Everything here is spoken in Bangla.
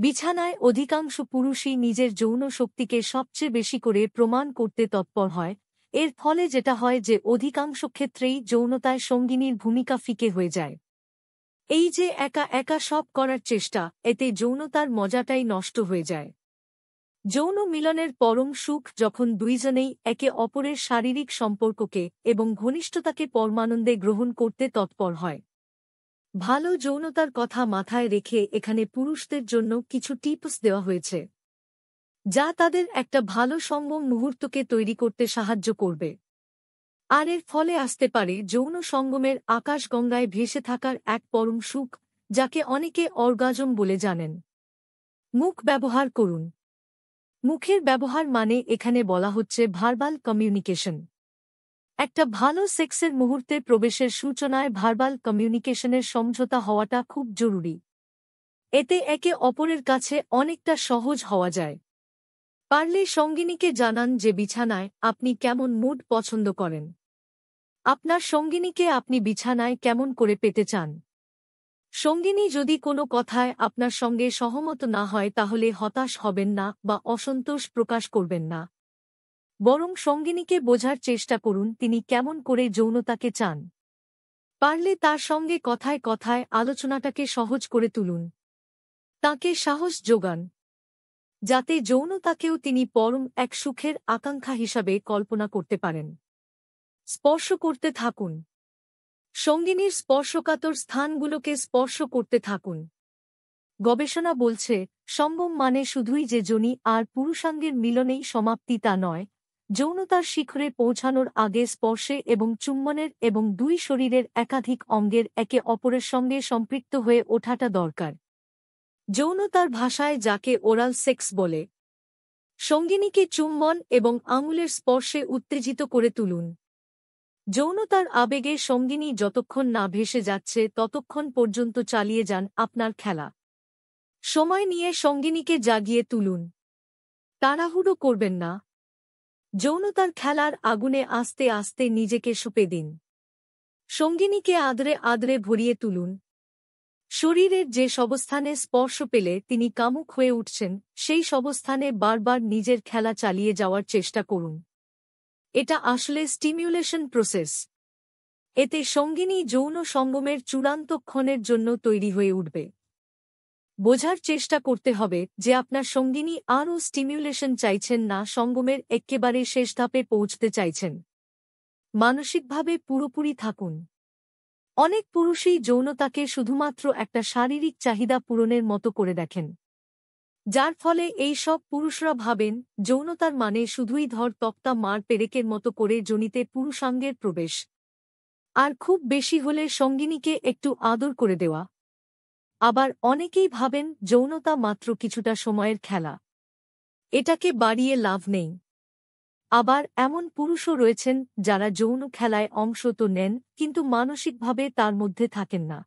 বিছানায় অধিকাংশ পুরুষই নিজের যৌন শক্তিকে সবচেয়ে বেশি করে প্রমাণ করতে তৎপর হয়, এর ফলে যেটা হয় যে অধিকাংশ ক্ষেত্রেই যৌনতায় সঙ্গিনীর ভূমিকা ফিকে হয়ে যায়। এই যে একা একা সব করার চেষ্টা, এতে যৌনতার মজাটাই নষ্ট হয়ে যায়। যৌন মিলনের পরম সুখ যখন দুইজনেই একে অপরের শারীরিক সম্পর্ককে এবং ঘনিষ্ঠতাকে পরমানন্দে গ্রহণ করতে তৎপর হয়। ভালো যৌনতার কথা মাথায় রেখে এখানে পুরুষদের জন্য কিছু টিপস দেওয়া হয়েছে, যা তাদের একটা ভালো সঙ্গম মুহূর্তকে তৈরি করতে সাহায্য করবে। আর এর ফলে আসতে পারে যৌন সঙ্গমের আকাশগঙ্গায় ভেসে থাকার এক পরম সুখ, যাকে অনেকে অর্গাজম বলে জানেন। মুখ ব্যবহার করুন। মুখের ব্যবহার মানে এখানে বলা হচ্ছে ভার্বাল কমিউনিকেশন। একটা ভালো সেক্সের মুহূর্তে প্রবেশের সূচনায় ভার্বাল কমিউনিকেশনের সমঝোতা হওয়াটা খুব জরুরি। এতে একে অপরের কাছে অনেকটা সহজ হওয়া যায়। পারলে সঙ্গিনীকে জানান যে বিছানায় আপনি কেমন মুড পছন্দ করেন। আপনার সঙ্গিনীকে আপনি বিছানায় কেমন করে পেতে চান। সঙ্গিনী যদি কোনো কথায় আপনার সঙ্গে সহমত না হয় তাহলে হতাশ হবেন না বা অসন্তোষ প্রকাশ করবেন না। বরং সঙ্গিনীকে বোঝার চেষ্টা করুন তিনি কেমন করে যৌনতাকে চান। পারলে তার সঙ্গে কথায় কথায় আলোচনাটাকে সহজ করে তুলুন। তাকে সাহস যোগান, যাতে যৌনতাকেও তিনি পরম এক সুখের আকাঙ্ক্ষা হিসাবে কল্পনা করতে পারেন। স্পর্শ করতে থাকুন। সঙ্গিনীর স্পর্শকাতর স্থানগুলোকে স্পর্শ করতে থাকুন। গবেষণা বলছে, সঙ্গম মানে শুধুই যে যোনি আর পুরুষাঙ্গের মিলনেই সমাপ্তি তা নয়, যৌনতার শিখরে পৌঁছানোর আগে স্পর্শে এবং চুম্বনের এবং দুই শরীরের একাধিক অঙ্গের একে অপরের সঙ্গে সম্পৃক্ত হয়ে ওঠাটা দরকার। যৌনতার ভাষায় যাকে ওরাল সেক্স বলে। সঙ্গিনীকে চুম্বন এবং আঙুলের স্পর্শে উত্তেজিত করে তুলুন। যৌনতার আবেগে সঙ্গিনী যতক্ষণ না ভেসে যাচ্ছে ততক্ষণ পর্যন্ত চালিয়ে যান আপনার খেলা। সময় নিয়ে সঙ্গিনীকে জাগিয়ে তুলুন। তাড়াহুড়ো করবেন না। যৌনতার খেলার আগুনে আস্তে আস্তে নিজেকে সঁপে দিন। সঙ্গিনীকে আদরে আদরে ভরিয়ে তুলুন। শরীরের যে সবস্থানে স্পর্শ পেলে তিনি কামুক হয়ে উঠছেন, সেই সবস্থানে বারবার নিজের খেলা চালিয়ে যাওয়ার চেষ্টা করুন। এটা আসলে স্টিমিউলেশন প্রসেস। এতে সঙ্গিনী যৌন সঙ্গমের চূড়ান্ত ক্ষণের জন্য তৈরি হয়ে উঠবে। বোঝার চেষ্টা করতে হবে যে আপনার সঙ্গিনী আরও স্টিমিউলেশন চাইছেন না, সঙ্গমের এক্কেবারে শেষ ধাপে পৌঁছতে চাইছেন। মানসিকভাবে পুরোপুরি থাকুন। অনেক পুরুষই যৌনতাকে শুধুমাত্র একটা শারীরিক চাহিদা পূরণের মতো করে দেখেন, যার ফলে এই সব পুরুষরা ভাবেন যৌনতার মানে শুধুই ধর তক্তা মার পেরেকের মতো করে যোনিতে পুরুষাঙ্গের প্রবেশ, আর খুব বেশি হলে সঙ্গিনীকে একটু আদর করে দেওয়া। আবার অনেকেই ভাবেন যৌনতা মাত্র কিছুটা সময়ের খেলা, এটাকে বাড়িয়ে লাভ নেই। আবার এমন পুরুষও রয়েছেন যারা যৌন খেলায় অংশ তো নেন কিন্তু মানসিকভাবে তার মধ্যে থাকেন না।